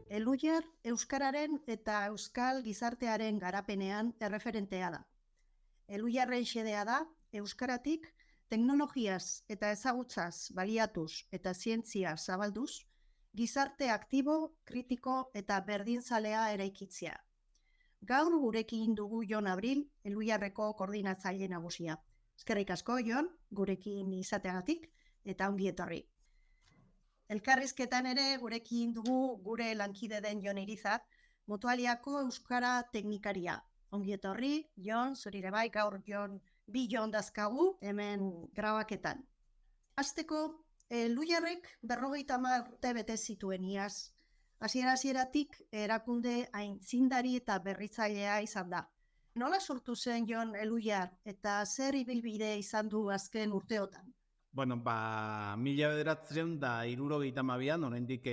Elujar euskararen eta euskal gizartearen garapenean erreferentea da. Elujarren xedea da euskaratik teknologiaz eta ezagutzaz baliatuz eta zientzia zabalduz, gizarte aktibo, kritiko eta berdinzalea eraikitzea. Gaur gurekin dugu Jon Abril, Elujarreko koordinatzaile nagusia. Eskerrik asko, Jon, gurekin izateagatik eta ongi etorri. Elkarrizketan ere gurekin dugu gure lankide den Jon Irizar, Mutualiako euskara teknikaria. Ongi etorri, Jon, zurire bai, gaur bi Jon dazkagu hemen grabaketan. Hasteko, Elujarrek 50 urte bete zituen iaz. Hasieratik erakunde aintzindari eta berritzailea izan da. Nola sortu zen Jon Elujar eta zer ibilbide izan du azken urteotan? Bueno, 1972an, oraindik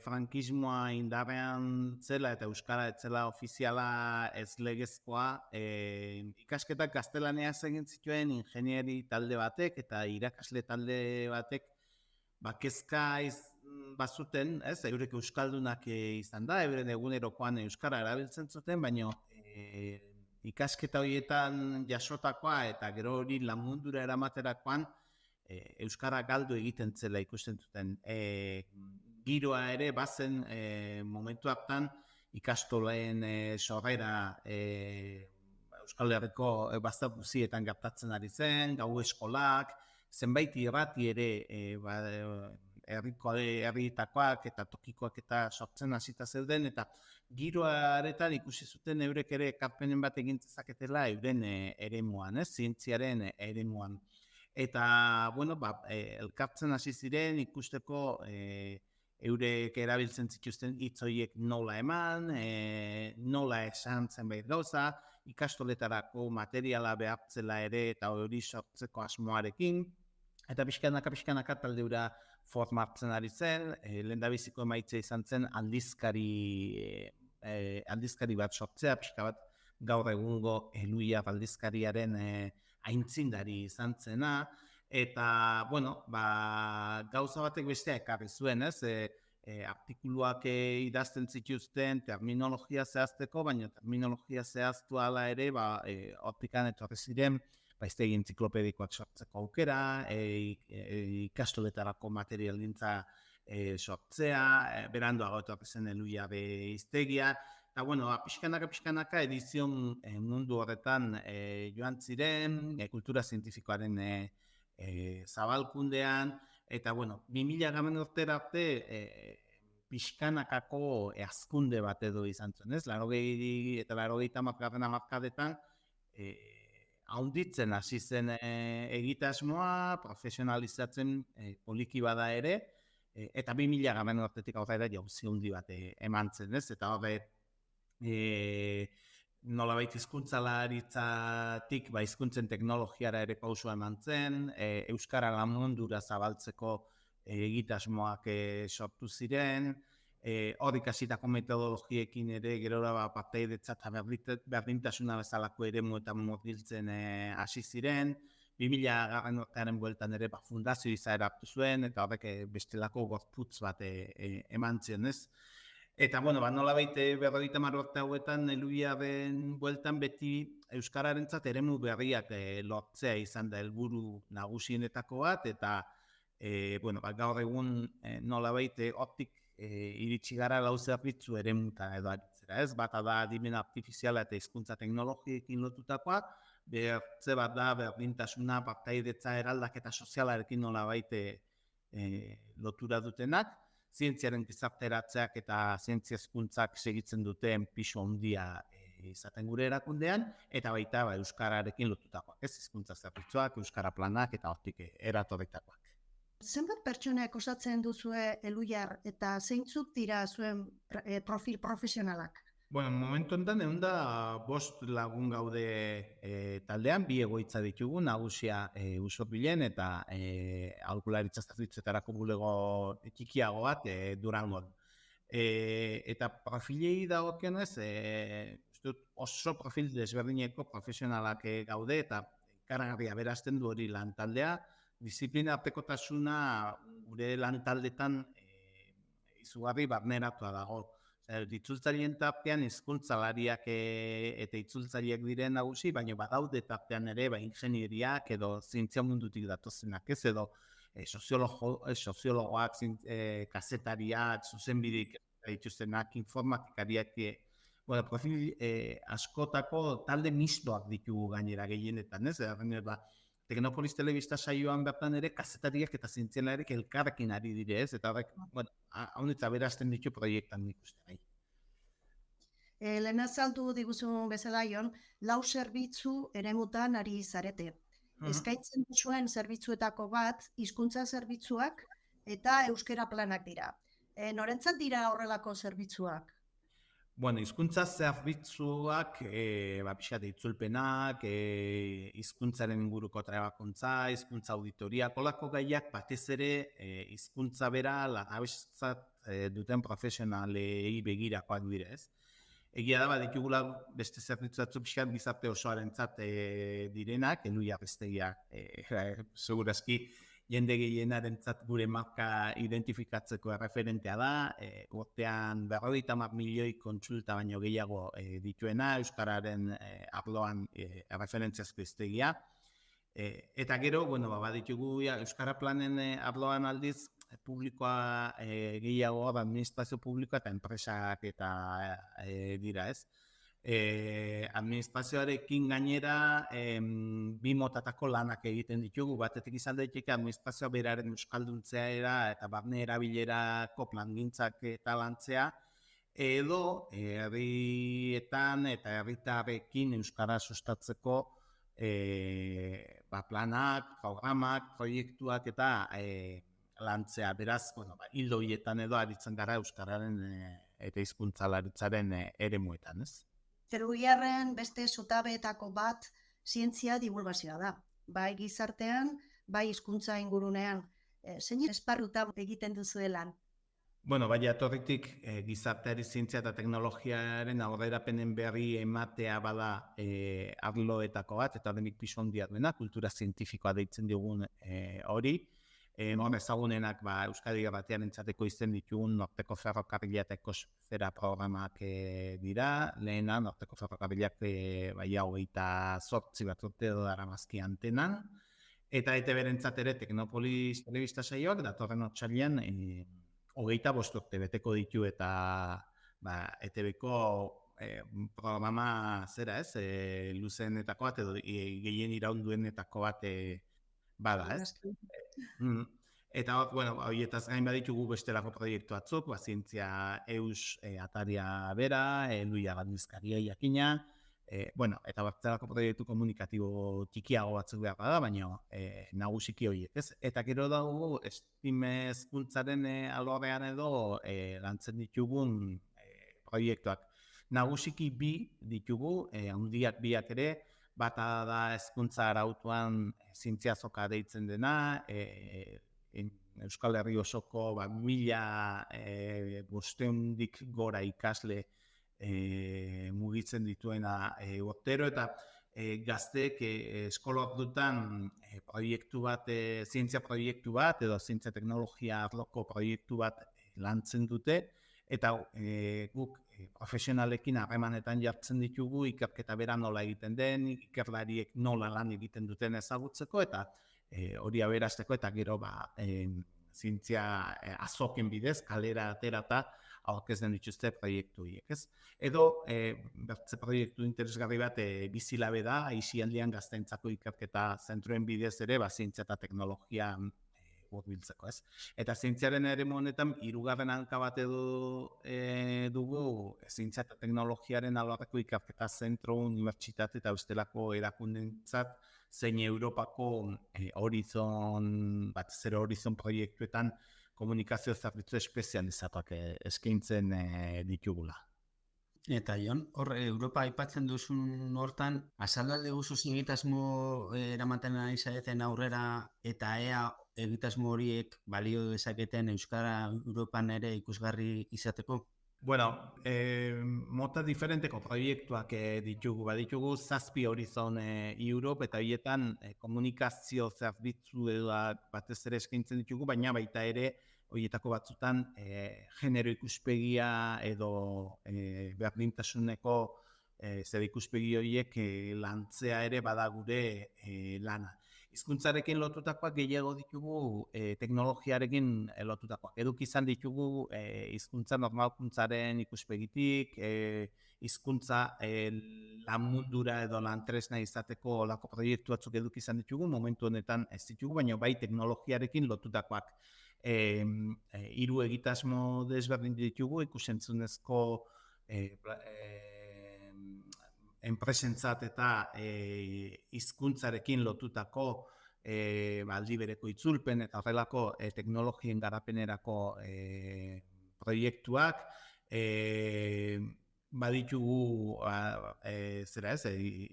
frankismoa indarrean zela eta euskara ez zela ofiziala ez legezkoa, ikasketak gaztelaniaz egin zituen ingenieri talde batek eta irakasle talde batek kezka bazuten, ez, eurek euskaldunak izan da, euren egunerokoan euskara erabiltzen zuten, baina ikasketa horietan jasotakoa eta gero hori lan mundura eramaterakoan euskara galdu egiten zela ikusten zuten. Giroa ere bazen momentu hartan ikastoleen sorrera Euskal Herriko bazter guztietan gertatzen ari zen, gau eskolak, zenbait irrati ere herrietakoak eta tokikoak eta sortzen hasita zeuden, eta giroaretan ikusi zuten eurek ere ekarpenen bat egin zezaketela euren eremuan, zientziaren eremuan. Eta, elkartzen hasi ziren ikusteko eurek erabiltzen zituzten hitz horiek nola eman, nola esan zenbait gauza, ikastoletarako materiala behartzela ere eta hori sortzeko asmoarekin. Eta pixkanaka taldeura formatzen ari zen, lehendabiziko emaitza izan zen aldizkari bat sortzea, pixka bat gaur egungo Elujar aldizkariaren aintzindari izan zena, eta, gauza batek bestea ekarri zuen, ez? Artikuluak idazten zituzten terminologia zehazteko, baina terminologia zehaztu ala ere, hortikan etorri ziren, hiztegi entziklopedikoak sortzeko aukera, ikastoletarako materialgintza sortzea, beranduago etorri zen Elujar hiztegia, eta, pixkanaka edizion mundu horretan joan ziren, kultura zientifikoaren zabalkundean, eta, 2000 urtera arte pixkanakako hazkunde bat edo izan zuen, ez? 80 eta 90 hamarkadetan haunditzen hasi zen egitasmoa, profesionalizatzen poliki bada ere, eta 2000 urtetik aurrera jauzi handi bat eman zen, ez? Eta horre, nolabait hizkuntzalaritzatik hizkuntzen teknologiara ere pausua eman zen, euskara lan mundura zabaltzeko egitasmoak sortu ziren, hor ikasitako metodologiekin ere gerora partaidetza eta berdintasuna bezalako eremuetan murgiltzen hasi ziren, 2000 urtearen bueltan ere fundazio izaera hartu zuen, eta horrek bestelako gorputz bat eman zion, ez? Eta, nolabait 50 urte hauetan Elujarren bueltan beti euskararentzat eremu berriak lortzea izan da helburu nagusienetako bat, eta gaur egun nolabait hortik iritsi gara lau zerbitzu eremuta edo aritzera, ez? Bata da adimen artifiziala eta hizkuntza teknologiekin lotutakoa, bertze bat da berdintasuna, partaidetza eraldaketa sozialarekin nolabait lotura dutenak, zientziaren gizarteratzeak eta zientzia hezkuntzak segitzen duten pisu handia izaten gure erakundean, eta baita euskararekin lotutakoak, ez? Hizkuntza zerbitzuak, euskara planak eta hortik eratorritakoak. Zenbat pertsonak osatzen duzue Elujar eta zeintzuk dira zuen profil profesionalak? Momentu enten, 5 lagun gaude taldean, 2 egoitza ditugu, nagusia Usurbilen eta aholkularitza zerbitzuetarako bulego txikiago bat Durangon. Eta profilei dagokionez, oso profil desberdineko profesionalak gaude eta ikaragarria berazten du hori lan taldea, disiplina artekotasuna gure lan taldetan izugarri barneratua dago. Itzultzaileen tartean hizkuntzalariak eta itzultzaileak diren nagusi, baina badaude tartean ere ingenieriak edo zientzia mundutik datozenak, ez edo soziologoak, kazetariak, zuzenbideak dituztenak, informatikariak, profil askotako talde mistoak ditugu gainera gehienetan, ez? Teknopolis telebista saioan bertan ere kazetariak eta zientzialariak elkarrekin ari dire, ez? Eta horrek, honetza berazten ditu proiektan nik uste bai. Lehen azaldu diguzun bezala, Jon, 4 zerbitzu eremutan ari zarete. Eskaintzen duzuen zerbitzuetako bat, hizkuntza zerbitzuak eta euskera planak dira. Norentzat dira horrelako zerbitzuak? Hizkuntza zerbitzuak, pixkat itzulpenak, hizkuntzaren inguruko trebakuntza, hizkuntza auditoria, kolako gaiak batez ere hizkuntza bera lanabestzat duten profesionalei begirakoak direz. Egia da, ditugula beste zerbitzu batzu pixkat gizarte osoarentzat direnak, Eluia Bestegiak, segurazki, jende gehienarentzat gure marka identifikatzeko erreferentea da, urtean 50 milioi kontsulta baino gehiago dituena, euskararen arloan erreferentziazko hiztegia. Eta gero, baditugu euskara planen arloan aldiz, publikoa gehiago, administrazio publikoa eta enpresak eta dira, ez? Administrazioarekin gainera bi motatako lanak egiten ditugu, batetik izan daiteke administrazioa beraren euskalduntzea eta barne erabilerako plangintzak eta lantzea, edo herrietan eta herritarrekin euskara sustatzeko planak, programak, proiektuak eta lantzea. Beraz, hildo horietan edo aritzen gara euskararen eta hizkuntzalaritzaren eremuetan, ez? Eluiarren beste zutabeetako bat zientzia divulgazioa da. Bai gizartean, bai hizkuntza ingurunean. Zein esparrutan egiten duzuelan? Jatorritik gizarteari zientzia eta teknologiaren aurrerapenen berri ematea bada arloetako bat, eta horrenik pisu handia duena, kultura zientifikoa deitzen digun hori. Ezagunenak Euskadi batean entzateko izten ditugun Norteko Ferrokarrila eta Ekosfera programak dira. Lehena, Norteko Ferrokarrilak 28 bat urte daramazki antenan. Eta ETB-rentzat ere Teknopolis telebista saioak datorren otsailean 25 urte beteko ditu eta ETB-ko programa zera ez, luzenetako bat edo gehien iraunduenetako bat bada, ez? Eta horietaz gain baditugu bestelako proiektu batzuk, zientzia eus ataria bera, Eluia Galdizkaria jakina, eta bestelako proiektu komunikatibo txikiago batzuk behar da, baina nagusiki horiek, ez? Eta gero dago, estime hezkuntzaren alorrean edo lantzen ditugun proiektuak. Nagusiki bi ditugu, handiak biak ere, bata da hezkuntza arautuan zientzia azoka deitzen dena, Euskal Herri osoko 1500 gora ikasle mugitzen dituena urtero, eta gazteek eskola ordutan proiektu bat, zientzia proiektu bat, edo zientzia teknologia arloko proiektu bat lantzen dute, eta guk profesionalekin harremanetan jartzen ditugu ikerketa bera nola egiten den, ikerlariek nola lan egiten duten ezagutzeko, eta hori aberasteko, eta gero zientzia azoken bidez, kalera aterata aurkezten dituzte proiektu horiek, ez? Edo, bertze proiektu interesgarri bat bizilabe da, aisialdian gazteentzako ikerketa zentroen bidez ere, zientzia eta teknologia hurbiltzeko, ez? Eta zientziaren eremu honetan, 3. hanka bat dugu, zientzia eta teknologiaren alorreko ikerketa zentro, unibertsitate eta bestelako erakundentzat, zein Europako horizon proiektuetan komunikazio zerbitzu espezializatuak eskaintzen ditugula. Eta Jon, hor Europa aipatzen duzun hortan, azaldu guzu egitasmo eramaten ari zareten aurrera, eta ea egitasmo horiek balio dezaketen Euskara Europan ere ikusgarri izateko? Mota diferenteko proiektuak ditugu, baditugu 7 horizon Europe, eta horietan komunikazio zerbitzu batez ere eskaintzen ditugu, baina baita ere horietako batzutan genero ikuspegia edo berdintasuneko zer ikuspegi horiek lantzea ere bada gure lana. Hizkuntzarekin lotutakoak gehiago ditugu teknologiarekin lotutakoak. Eduki izan ditugu hizkuntza normalkuntzaren ikuspegitik, hizkuntza lan mundura edo lan tresna izateko olako proiektu batzuk eduki izan ditugu, momentu honetan ez ditugu, baina bai teknologiarekin lotutakoak. Hiru egitasmo desberdin ditugu, ikusentzunezko enpresentzat eta hizkuntzarekin lotutako aldi bereko itzulpen eta horrelako teknologien garapenerako proiektuak, baditugu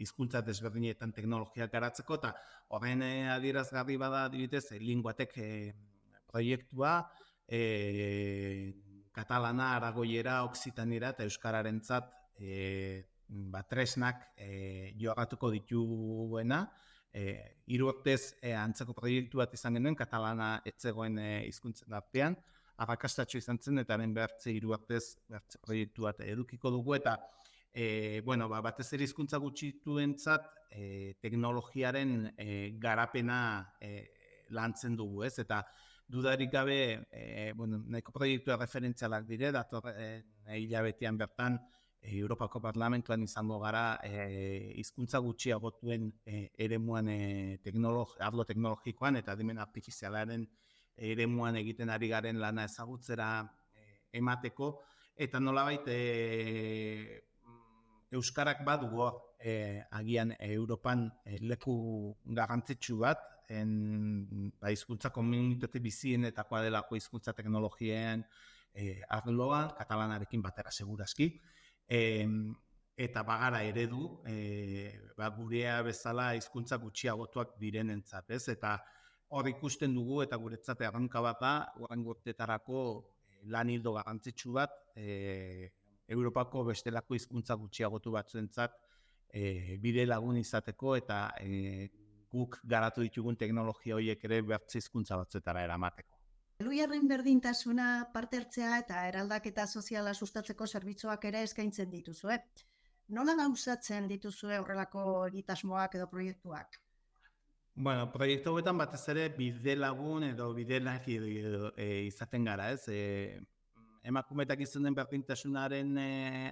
hizkuntza desberdinetan teknologiak garatzeko, eta horren adierazgarri bada adibidez Linguatek proiektua, katalana, aragoiera, oksitanera eta euskararentzat tresnak joagatuko dituguena. 3 urtez antzeko proiektu bat izan genuen, katalana ez zegoen hizkuntzen artean, arrakastatxo izan zen, eta haren behartze 3 urtez behartze proiektu bat edukiko dugu, eta batez ere hizkuntza gutxituentzat teknologiaren garapena lantzen dugu, ez? Eta dudarik gabe, nahiko proiektua referentzialak dire, datorren hilabetean bertan Europako Parlamentuan izango gara hizkuntza gutxiagotuen eremuan arlo teknologikoan eta adimen artifizialaren eremuan egiten ari garen lana ezagutzera emateko, eta nolabait euskarak badugu agian Europan leku garrantzitsu bat, hizkuntza komunitate bizienetakoa delako hizkuntza teknologien arloan, katalanarekin batera segurazki. Eta bagara eredu, gurea bezala hizkuntza gutxiagotuak direnentzat, ez? Eta hor ikusten dugu, eta guretzat erronka bat da, hurrengo urteetarako lan ildo garrantzitsu bat, Europako bestelako hizkuntza gutxiagotu batzuentzat bide lagun izateko, eta guk garatu ditugun teknologia horiek ere bertze hizkuntza batzuetara eramateko. Eluiarren berdintasuna, parte hartzea eta eraldaketa soziala sustatzeko zerbitzuak ere eskaintzen dituzue. Nola gauzatzen dituzue horrelako egitasmoak edo proiektuak? Proiektu hauetan batez ere bide lagun edo bidelari izaten gara, ez? Emakumeetak izaten berdintasunaren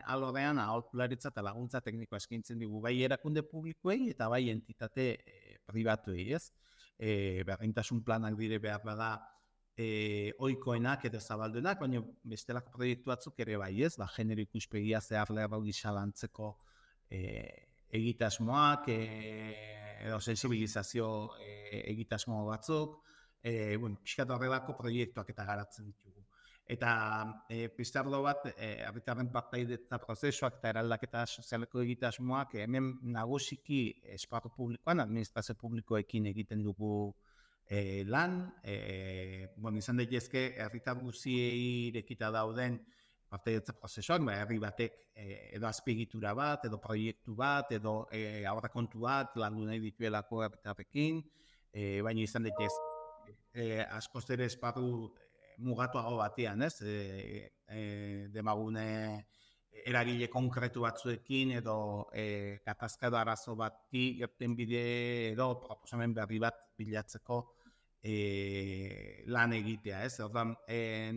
alorrean aholkularitza eta laguntza teknikoa eskaintzen digu, bai erakunde publikoei eta bai entitate pribatuei, ez? Berdintasun planak dire behar bada ohikoenak edo zabalduenak, baina bestelako proiektu batzuk ere bai, ez? Genero ikuspegia zehar lerro gisa lantzeko egitasmoak, edo sensibilizazio egitasmo batzuk, pixkat horrelako proiektuak eta garatzen ditugu. Eta piztardo bat, herritarren partaidetza prozesuak eta eraldaketa sozialeko egitasmoak hemen nagusiki esparru publikoan, administrazio publikoekin egiten dugu lan, izan daitezke herritar guziei irekita dauden partaidetza prozesuak, herri batek edo azpiegitura bat, edo proiektu bat, edo aurrekontu bat landu nahi dituelako herritarrekin, baina izan daitezke askoz ere esparru mugatuago batean, ez? Demagune eragile konkretu batzuekin edo gatazka edo arazo bati irten bide edo proposamen berri bat bilatzeko lan egitea, ez? Orduan,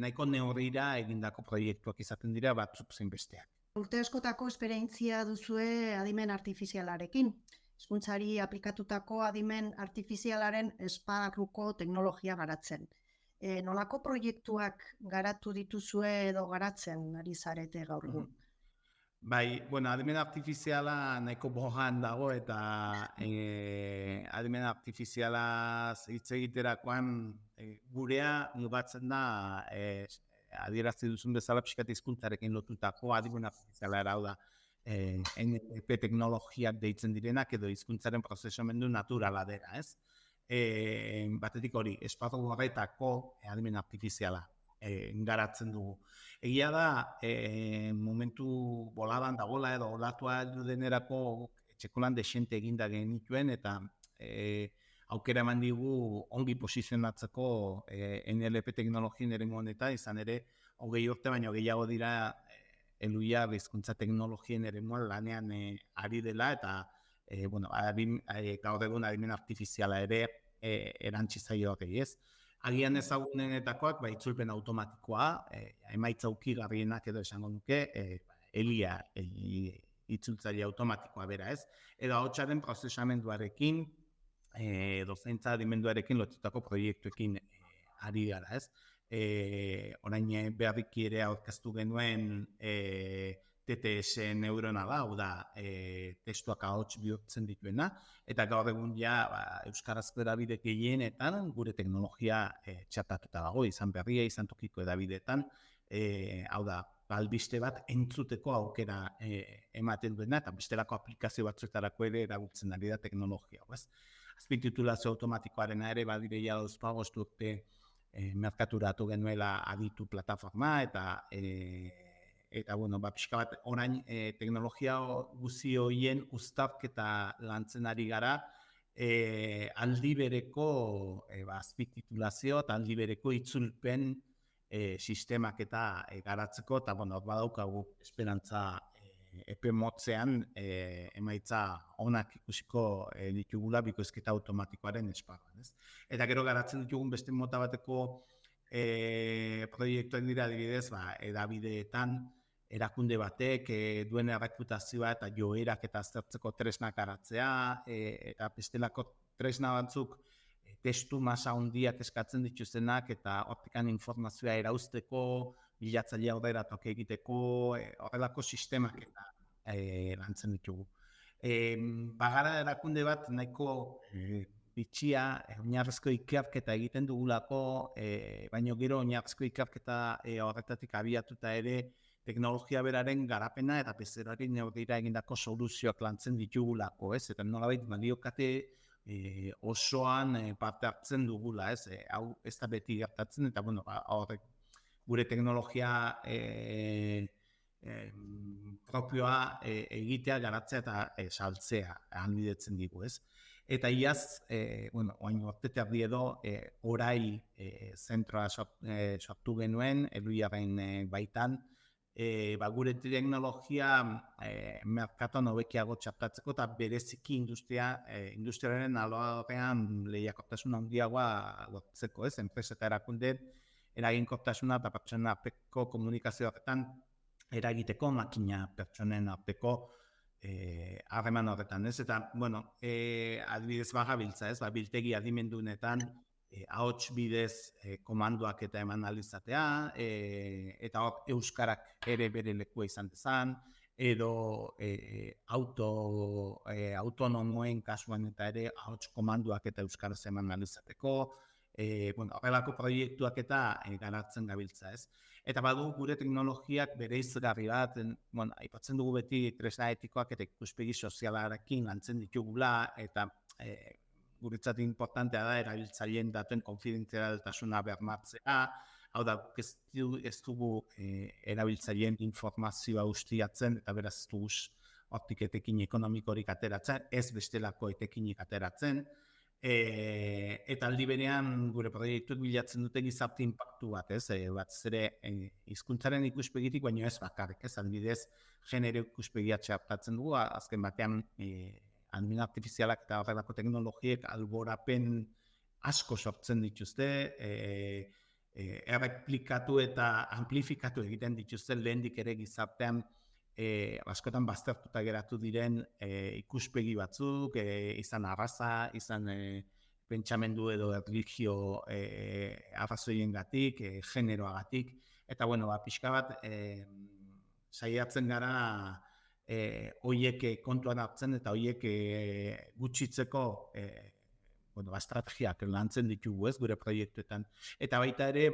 nahiko neurrira egindako proiektuak izaten dira batzuk zein besteak. Urte askotako esperientzia duzue adimen artifizialarekin. Hizkuntzari aplikatutako adimen artifizialaren esparruko teknologia garatzen. Nolako proiektuak garatu dituzue edo garatzen ari zarete gaur egun? Bai, adimen artifiziala nahiko bogan dago, eta adimen artifizialaz hitz egiterakoan gurea mugatzen da adierazten duzun bezala pixkat hizkuntzarekin lotutako adimen artifiziala hau da NLP teknologiak deitzen direnak edo hizkuntzaren prozesamendu naturala dela, ez? Batetik hori, esparru horretako adimen artifiziala garatzen dugu. Egia da, momentu bolaban dagoela edo olatua denerako txekolan desente eginda genituen, eta aukera eman digu ongi posizionatzeko NLP teknologien eremu honetan, izan ere 20 urte baino gehiago dira Eluia hizkuntza teknologien eremuan lanean ari dela, eta gaur egun adimen artifiziala ere erantsi zaio hori, ez? Agian ezagunenetakoak itzulpen automatikoa, emaitza ukigarrienak edo esango nuke, Elia itzultzaile automatikoa bera, ez? Edo ahotsaren prozesamenduarekin, dozaintza adimenduarekin lotutako proiektuekin ari gara, ez? Orain berriki ere aurkeztu genuen TTS neurona da, hau da, testuak ahots bihurtzen dituena, eta gaur egun euskarazko hedabide gehienetan gure teknologia txertatuta dago, izan berria, izan tokiko hedabideetan, hau da, albiste bat entzuteko aukera ematen duena, eta bestelako aplikazio batzuetarako ere erabiltzen ari da teknologia, ez? Azpititulazio automatikoarena ere badireia dauzpagostu urte merkaturatu genuela aditu plataforma, eta pixka bat orain teknologia guzi horien uztarketa lantzen ari gara, aldi bereko azpititulazio eta aldi bereko itzulpen sistemak eta garatzeko, eta badaukagu esperantza epe motzean emaitza onak ikusiko ditugula bikoizketa automatikoaren esparruan, ez? Eta gero garatzen ditugun beste mota bateko proiektuak dira adibidez, hedabideetan erakunde batek duen errekrutazioa eta joerak eta aztertzeko tresnak garatzea, eta bestelako tresna batzuk testu masa handiak eskatzen dituztenak eta hortikan informazioa erauzteko, bilatzailea aurreratuak egiteko, horrelako sistemak eta lantzen ditugu. Bagara erakunde bat nahiko bitxia, oinarrizko ikerketa egiten dugulako, baino gero oinarrizko ikerketa horretatik abiatuta ere teknologia beraren garapena eta bezerari neurdira egindako soluzioak lantzen ditugulako, ez? Eta nolabait baliokate osoan parte hartzen dugula, ez? Hau ez da beti gertatzen, eta horrek gure teknologia propioa egitea, garatzea eta saltzea ahalbidetzen digu, ez? Eta iaz, oain urtete erdi edo, orai zentroa sortu genuen, Eluiaren baitan, gure teknologia merkatuan hobekiago txertatzeko eta bereziki industriaren alorrean lehiakortasun handiagoa lortzeko, ez? Enpresa eta erakunde eraginkortasuna eta pertsonen arteko komunikazio horretan eragiteko, makina pertsonen arteko harreman horretan, ez? Eta, adibidez bagabiltza, ez? Biltegi adimendunetan ahots bidez komandoak eta eman alizatea, eta euskarak ere bere lekua izan dezan, edo autonomoen kasuan eta ere ahots komandoak eta euskaraz eman alizateko, horrelako proiektuak eta garatzen gabiltza, ez? Eta badu gure teknologiak bere izgarri bat, aipatzen dugu beti tresna etikoak eta ikuspegi sozialarekin lantzen ditugula, eta guretzat importantea da erabiltzaileen datuen konfidentzialtasuna bermatzea, hau da, ez dugu erabiltzaileen informazioa ustiatzen, eta beraz ez dugu hortik etekin ekonomikorik ateratzen, ez bestelako etekinik ateratzen, eta aldi berean gure proiektuak bilatzen dute gizarte inpaktu bat, ez? Batez ere hizkuntzaren ikuspegitik, baino ez bakarrik, ez? Adibidez, genero ikuspegia txertatzen dugu, azken batean adimen artifizialak eta horrelako teknologiek alborapen asko sortzen dituzte, erreplikatu eta amplifikatu egiten dituzte lehendik ere gizartean askotan baztertuta geratu diren ikuspegi batzuk, izan arraza, izan pentsamendu edo erlijio arrazoiengatik, generoagatik, eta pixka bat saiatzen gara hoiek kontuan hartzen eta hoiek gutxitzeko estrategiak lantzen ditugu, ez, gure proiektuetan. Eta baita ere,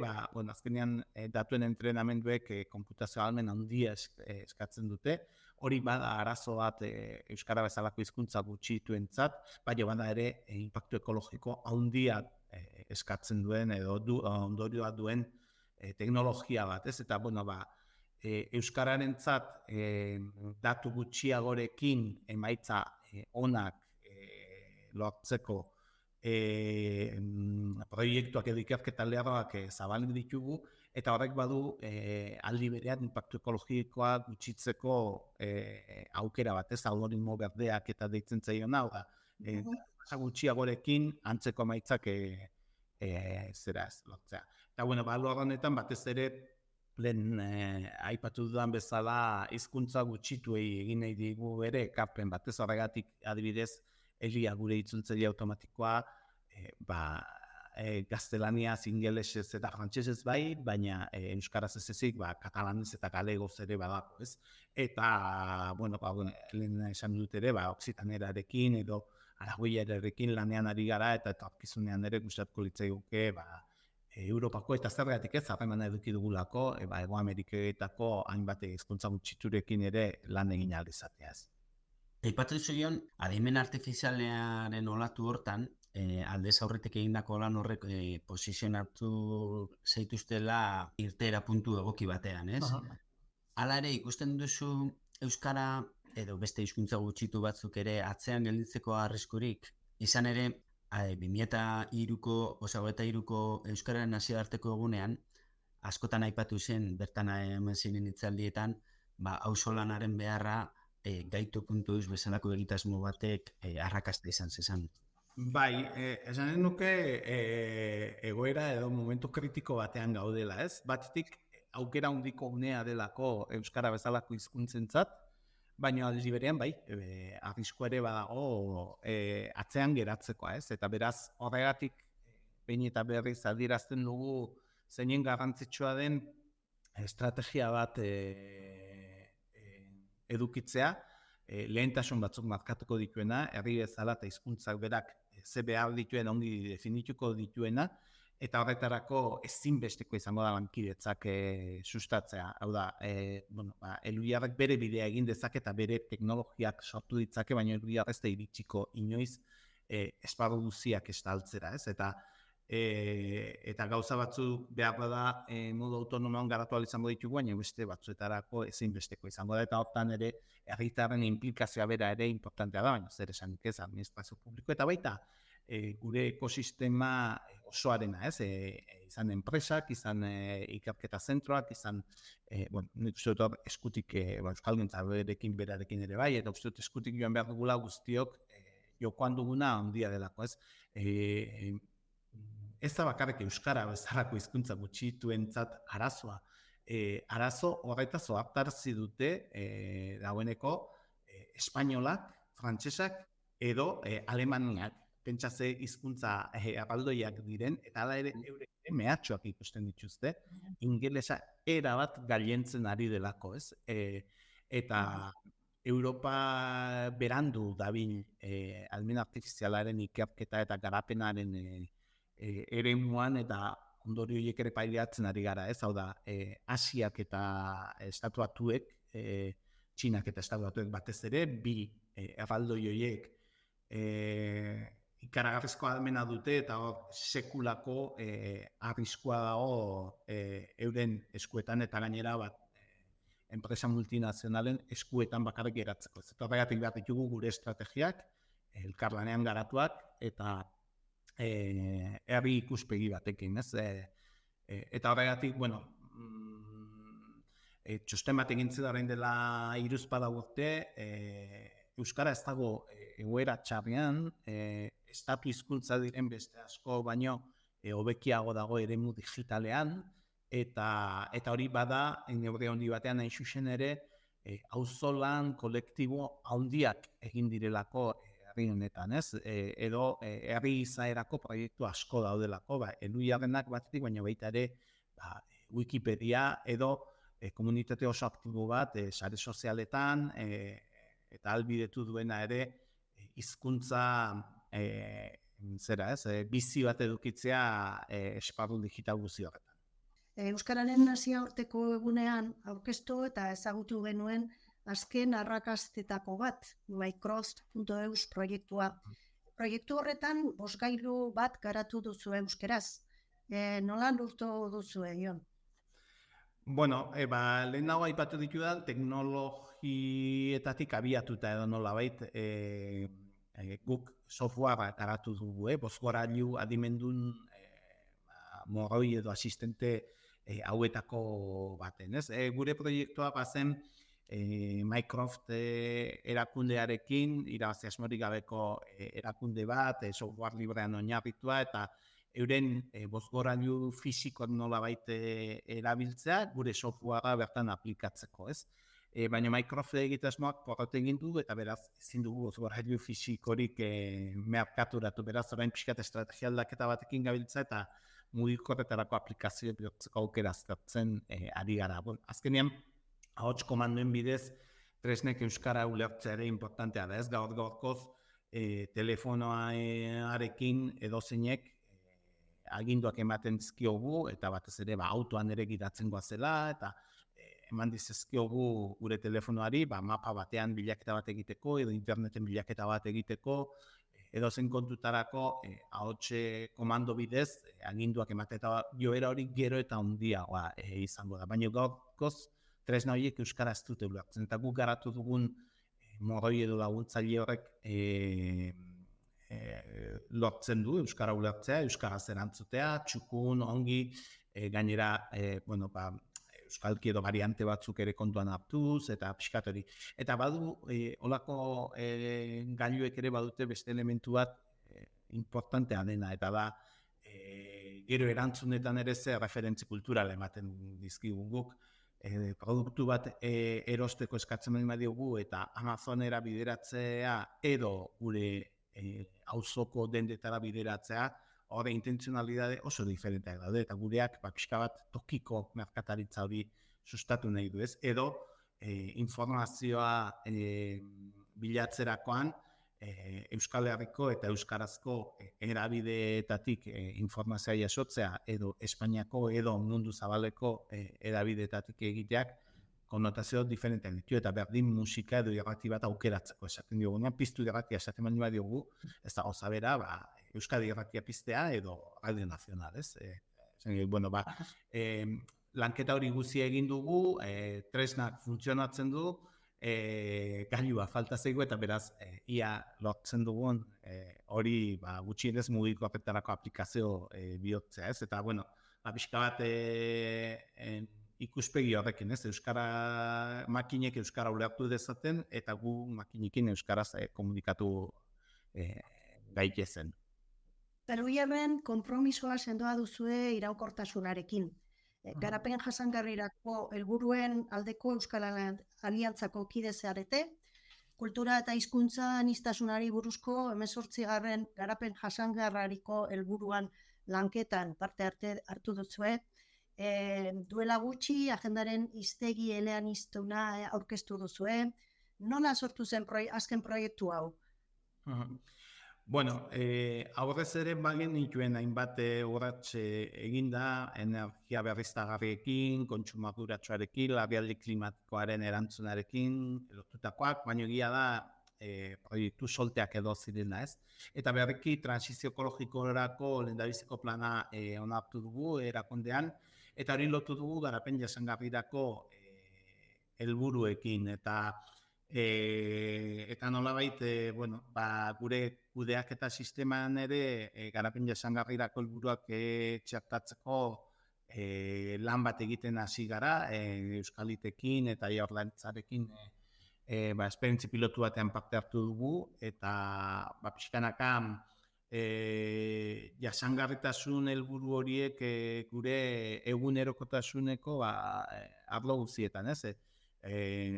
azkenean datuen entrenamenduek konputazio ahalmen handia eskatzen dute. Hori bada arazo bat euskara bezalako hizkuntza gutxituentzat, baina bada ere inpaktu ekologiko handia eskatzen duen edo ondorioa duen teknologia bat, ez? Eta euskararentzat datu gutxiagorekin emaitza onak lortzeko proiektuak edo ikerketa lerroak zabalik ditugu, eta horrek badu aldi berean inpaktu ekologikoa gutxitzeko aukera bat, ez algoritmo berdeak eta deitzen zaion hau da. Tasa gutxiagorekin antzeko emaitzak zera ez lortzea. Eta bueno, alor honetan batez ere lehen aipatu dudan bezala hizkuntza gutxituei egin nahi digu ere ekarpen batez horregatik adibidez egia gure itzultzaile automatikoa gaztelaniaz, ingelesez eta frantsesez bai, baina euskaraz ez ezik, katalanez eta galegoz ere badago, ez? Eta, bueno, lehen esan dut ere, oksitanerarekin edo aragoiarekin lanean ari gara eta etorkizunean ere gustatuko litzaiguke, Europako eta zergatik ez harremana eduki dugulako, Hego Ameriketako hainbat hizkuntza gutxiturekin ere lan egin ahal izateaz. Aipatu zuen, adimen artifizialearen olatu hortan, aldez aurretik egindako lan horrek posizionatu zaituztela irteera puntu egoki batean, ez? Hala ere, ikusten duzu euskara edo beste hizkuntza gutxitu batzuk ere atzean gelditzeko arriskurik, izan ere 2003ko, 2023ko euskararen nazioarteko egunean, askotan aipatu zen, bertan hemen ziren hitzaldietan, auzolanaren beharra gaitu.eus bezalako egitasmo batek arrakasta izan zezan. Bai, esan nuke egoera edo momentu kritiko batean gaudela, ez? Batetik aukera handiko unea delako euskara bezalako hizkuntzentzat, baina aldi berean bai, arriskua ere badago atzean geratzekoa, ez? Eta beraz horregatik behin eta berriz adierazten dugu zeinen garrantzitsua den estrategia bat edukitzea, lehentasun batzuk markatuko dituena, herri bezala eta hizkuntzak berak ze behar dituen ongi definituko dituena, eta horretarako ezinbesteko izango da lankidetzak sustatzea. Hau da, Elhuyarrek bere bidea egin dezake eta bere teknologiak sortu ditzake, baina Elhuyar ez da iritsiko inoiz esparru guziak estaltzera, ez? Eta gauza batzuk behar da modu autonomoan garatu ahal izango ditugu, baina beste batzuetarako ezinbesteko izango da, eta hortan ere herritarren implikazioa bera ere importantea da, baina zer esanik ez administrazio publiko, eta baita gure ekosistema osoarena, ez? Izan enpresak, izan ikerketa zentroak, izan, nik uste dut eskutik euskalgintza berarekin ere bai, eta uste dut eskutik joan behar dugula guztiok jokoan duguna handia delako, ez? Ez da bakarrik euskara bezalako hizkuntza gutxituentzat arazoa. Arazo horretaz ohartarazi dute dagoeneko espainolak, frantsesak edo alemaniak. Pentsa ze hizkuntza erraldoiak diren, eta hala ere eurek mehatxoak ikusten dituzte, ingelesa erabat gailentzen ari delako, ez? Eta Europa berandu dabil ahalmen artifizialaren ikerketa eta garapenaren eremuan eta ondorio horiek ere pairatzen ari gara, ez? Hau da, Asiak eta Estatu Batuek, Txinak eta Estatu Batuek batez ere, bi erraldoi horiek ikaragarrizko ahalmena dute eta hor sekulako arriskua dago euren eskuetan eta gainera enpresa multinazionalen eskuetan bakarrik geratzeko. Eta horregatik behar ditugu gure estrategiak, elkarlanean garatuak eta herri ikuspegi batekin, ez? Eta horregatik, txosten bat egin orain dela 3 urte, euskara ez dago egoera txarrean, estatu hizkuntza diren beste asko baino hobekiago dago eremu digitalean, eta hori bada, neurri handi batean hain zuzen ere, auzolan kolektibo handiak egin direlako herri honetan, ez? Edo herri izaerako proiektu asko daudelako, Elhuyarrenak batetik, baina baita ere Wikipedia edo komunitate oso aktibo bat sare sozialetan, eta ahalbidetu duena ere hizkuntza bizi bat edukitzea esparru digital guzti horretan. Euskararen nazioarteko egunean aurkeztu eta ezagutu genuen azken arrakastetako bat, mycross.eus proiektua. Proiektu horretan bozgailu bat garatu duzu euskeraz. Nola lortu duzu Jon? Lehenago aipatu ditudan teknologietatik abiatuta edo nolabait guk softwarea garatu dugu, bozgorailu adimendun morroi edo asistente hauetako baten, ez? Gure proiektua bazen Microsoft erakundearekin, irabazi asmorik gabeko erakunde bat, software librean oinarritua, eta euren bozgorailu fisikoak nolabait erabiltzea, gure softwarea bertan aplikatzeko, ez? Baina Microsoft egitasmoak porrot egin du, eta beraz, ezin dugu bozgorailu fisikorik merkaturatu, beraz, orain pixkat estrategia aldaketa batekin gabiltza, eta mugikorretarako aplikazio bihurtzeko aukera aztertzen ari gara. Azkenean, ahots komandoen bidez, tresnek euskara ulertzea ere importantea da, ez? Gaur-gaurkoz, telefonoarekin edozeinek aginduak ematen dizkiogu, eta batez ere autoan ere gidatzen goazela, eta eman dizkiogu gure telefonoari mapa batean bilaketa bat egiteko, edo interneten bilaketa bat egiteko, edo zen kontutarako ahotse komando bidez aginduak ematen, eta joera hori gero eta handiagoa izango da. Baina gaurkoz, tresna horiek euskara ez dute ulertzen, eta guk garatu dugun morroi edo laguntzaile horrek lortzen du euskara ulertzea, euskaraz erantzutea, txukun, ongi, gainera, euskalki edo variante batzuk ere kontuan hartuz, eta pixkat hori. Eta badu, holako gailuek ere badute beste elementu bat importantea dena, eta da, gero erantzunetan ere ze referentzi kultural ematen dizkigu guk, produktu bat erosteko eskatzen badiogu, eta Amazonera bideratzea edo gure auzoko dendetara bideratzea, hori intentzionalidade oso diferenteak daude, eta gureak pixka bat tokiko merkataritza hori sustatu nahi du, ez? Edo informazioa bilatzerakoan Euskal Herriko eta euskarazko erabideetatik informazioa jasotzea, edo Espainiako edo mundu zabaleko erabideetatik egiteak konnotazio diferenteak ditu, eta berdin musika edo irrati bat aukeratzeko esaten diogunean, piztu irratia esaten baldin badiogu, ez da gauza bera, Euskadi irratia piztea edo Radio Nacional, ez? Lanketa hori guzia egin dugu, tresnak funtzionatzen du, gailua falta zaigu, eta beraz, ia lortzen dugun hori gutxienez mugikorretarako aplikazio bihurtzea, ez? Eta, pixka bat ikuspegi horrekin, ez? Euskara makinek euskara ulertu dezaten, eta gu makinekin euskaraz komunikatu gaitezen. Peruiarren konpromisoa sendoa duzue iraunkortasunarekin. Garapen jasangarrirako helburuen aldeko Euskal Aliantzako kide zarete, kultura eta hizkuntza aniztasunari buruzko 18. garapen jasangarrariko helburuan lanketan parte hartu duzue. Duela gutxi agendaren hiztegi eleaniztuna aurkeztu duzue. Nola sortu zen azken proiektu hau? Aurrez ere bagen nituen hainbat urrats eginda, energia berriztagarriekin, kontsumaduratsuarekin, larrialdi klimatikoaren erantzunarekin, lotutakoak, baina egia da proiektu solteak edo zirena, ez? Eta berriki transizio ekologikorako lehendabiziko plana onartu dugu erakundean, eta hori lotu dugu garapen jasangarrirako helburuekin, eta nolabait, gure kudeaketa sisteman ere garapen jasangarrirako helburuak txertatzeko lan bat egiten hasi gara, Euskalitekin eta Jaurlaritzarekin esperientzi pilotu batean parte hartu dugu, eta pixkanaka jasangarritasun helburu horiek gure egunerokotasuneko arlo guztietan, ez?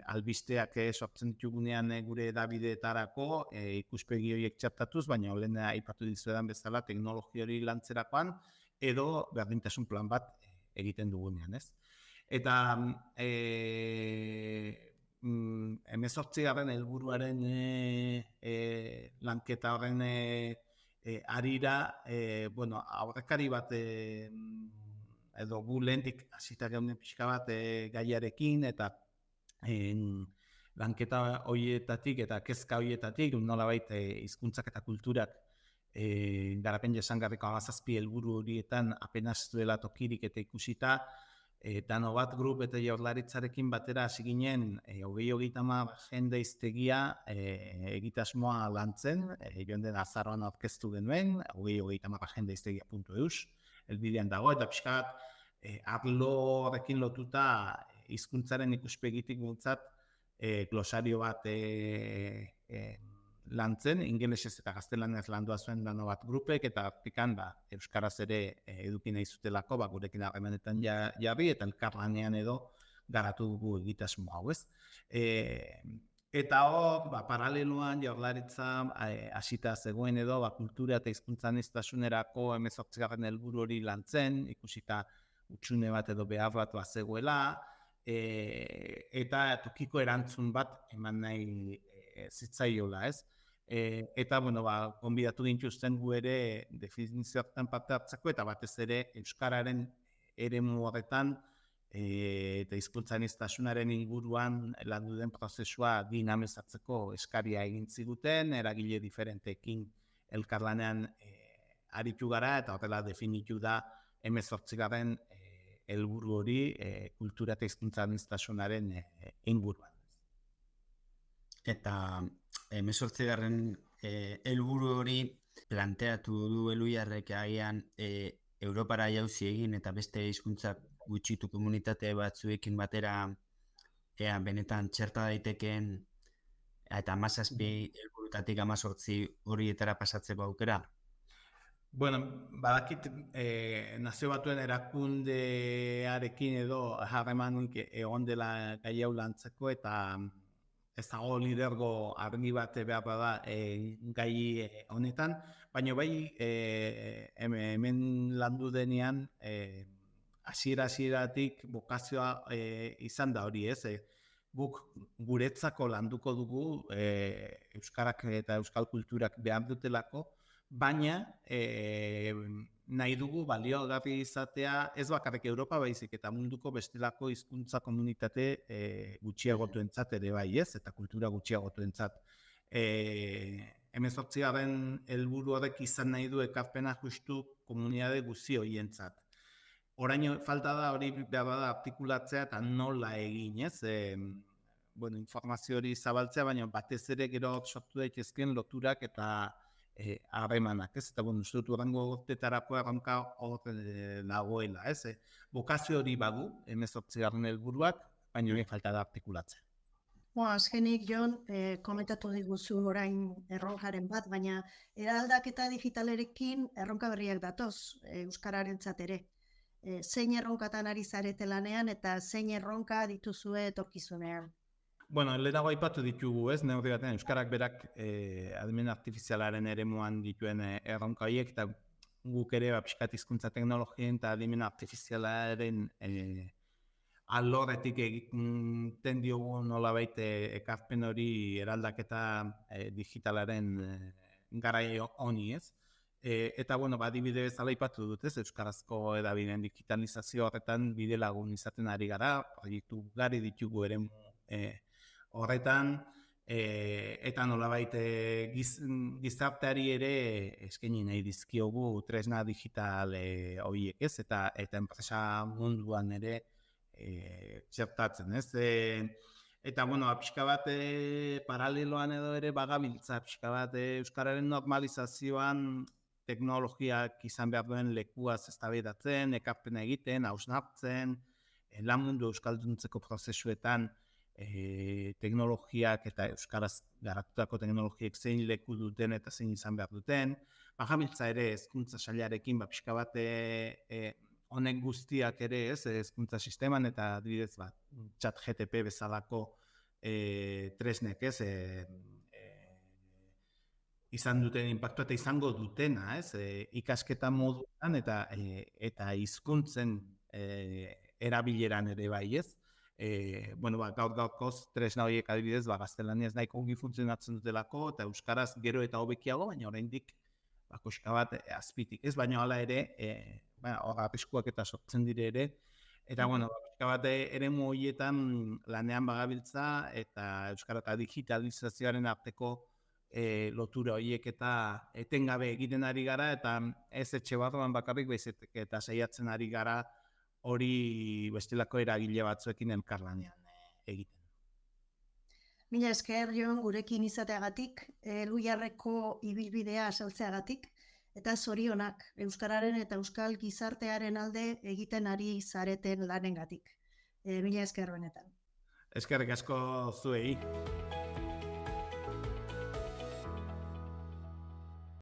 Albisteak sortzen ditugunean gure edabideetarako ikuspegi horiek txertatuz, baina olen aipatu dizuedan bezala teknologia hori lantzerakoan edo berdintasun plan bat egiten dugunean, ez? Eta 18. helburuaren lanketa horren arira, aurrekari bat edo gu lehendik hasita geunden pixka bat gaiarekin, eta lanketa horietatik eta kezka horietatik, nolabait hizkuntzak eta kulturak garapen jasangarriko 17 helburu horietan apenas duela tokirik eta ikusita, Danobat Group eta Jaurlaritzarekin batera hasi ginen 2030 agenda hiztegia egitasmoa lantzen, joan den azaroan aurkeztu genuen, 2030 agenda hiztegia.eus, helbidean dago, eta pixkat arlo horrekin lotuta hizkuntzaren ikuspegitik bultzat glosario bat lantzen, ingelesez eta gaztelaniaz landua zuen Danobat Groupek, eta hortikan euskaraz ere eduki nahi zutelako, gurekin harremanetan jarri, eta elkarlanean edo garatu dugu egitasmo hau, ez? Eta hor, paraleloan Jaurlaritza hasita zegoen edo, kultura eta hizkuntza aniztasunerako 18. helburu hori lantzen, ikusita hutsune bat edo behar bat bazegoela, eta tokiko erantzun bat eman nahi zitzaiola, ez? Eta, gonbidatu gintuzten gu ere definizioetan parte hartzeko, eta batez ere euskararen eremu horretan eta hizkuntza aniztasunaren inguruan landu den prozesua dinamizatzeko eskaria egin ziguten, eragile diferenteekin elkarlanean aritu gara, eta horrela definitu da 18. Helburu hori kultura eta hizkuntza aniztasunaren inguruan. Eta 18. helburu hori planteatu du Elhuyarrek agian Europara jauzi egin eta beste hizkuntza gutxitu komunitate batzuekin batera benetan txerta daitekeen eta 17 helburutatik 18 horietara pasatzeko aukera? Badakit Nazio Batuen erakundearekin edo harremanik egon dela gai hau lantzeko, eta ez dago lidergo argi bat behar da gai honetan, baina bai hemen landu denean hasieratik bokazioa izan da hori, ez? Guk guretzako landuko dugu euskarak eta euskal kulturak behar dutelako, baina nahi dugu baliogarri izatea ez bakarrik Europa baizik eta munduko bestelako hizkuntza komunitate gutxiagotuentzat ere bai, ez? Eta kultura gutxiagotuentzat. 18. helburu horrek izan nahi du ekarpena justu komunitate guzti horientzat. Orain falta da hori behar da artikulatzea eta nola egin, ez? Informazio hori zabaltzea, baina batez ere gero sortu daitezkeen loturak eta harremanak, ez? Eta uste dut urrengo urtetarako erronka hor dagoela, ez? Bokazio hori badu, 18. helburuak, baina hori falta da artikulatzea. Azkenik, Jon, komentatu diguzu orain erronkaren bat, baina eraldaketa digitalerekin erronka berriak datoz euskararentzat ere. Zein erronkatan ari zarete lanean eta zein erronka dituzue etorkizunean? Lehenago aipatu ditugu, ez? Neurri batean euskarak berak adimen artifizialaren eremuan dituen erronka horiek, eta guk ere pixkat hizkuntza teknologien eta adimen artifizialaren alorretik egiten diogu nolabait ekarpen hori eraldaketa digitalaren garai honi, ez? Eta, adibide bezala aipatu dut, ez? Euskarazko hedabideen digitalizazio horretan bide lagun izaten ari gara, proiektu gari ditugu eremu horretan, eta nolabait gizarteari ere eskaini nahi dizkiogu tresna digital horiek, ez? Eta enpresa munduan ere txertatzen, ez? Eta, pixka bat paraleloan edo ere bagabiltza, pixka bat euskararen normalizazioan teknologiak izan behar duen lekuaz eztabaidatzen, ekarpena egiten, hausnartzen, lan mundu euskalduntzeko prozesuetan teknologiak eta euskaraz garatutako teknologiek zein leku duten eta zein izan behar duten. Bagabiltza ere hezkuntza sailarekin pixka bat honek guztiak ere, ez, hezkuntza sisteman eta adibidez ChatGPT bezalako tresnek, ez, izan duten inpaktua eta izango dutena, ez, ikasketa moduan eta hizkuntzen erabileran ere bai, ez. Gaur-gaurkoz tresna horiek adibidez gaztelaniaz nahiko ongi funtzionatzen dutelako eta euskaraz gero eta hobekiago, baina oraindik koska bat azpitik, ez? Baina hala ere, hor arriskuak eta sortzen dire ere, eta koska bat eremu horietan lanean bagabiltza eta euskara eta digitalizazioaren arteko lotura horiek eta etengabe egiten ari gara, eta ez etxe barruan bakarrik baizik eta saiatzen ari gara hori bestelako eragile batzuekin elkarlanean egiten. Mila esker, Jon, gurekin izateagatik, Elhuyarreko ibilbidea azaltzeagatik, eta zorionak euskararen eta euskal gizartearen alde egiten ari zareten lanengatik. Mila esker benetan. Eskerrik asko zuei.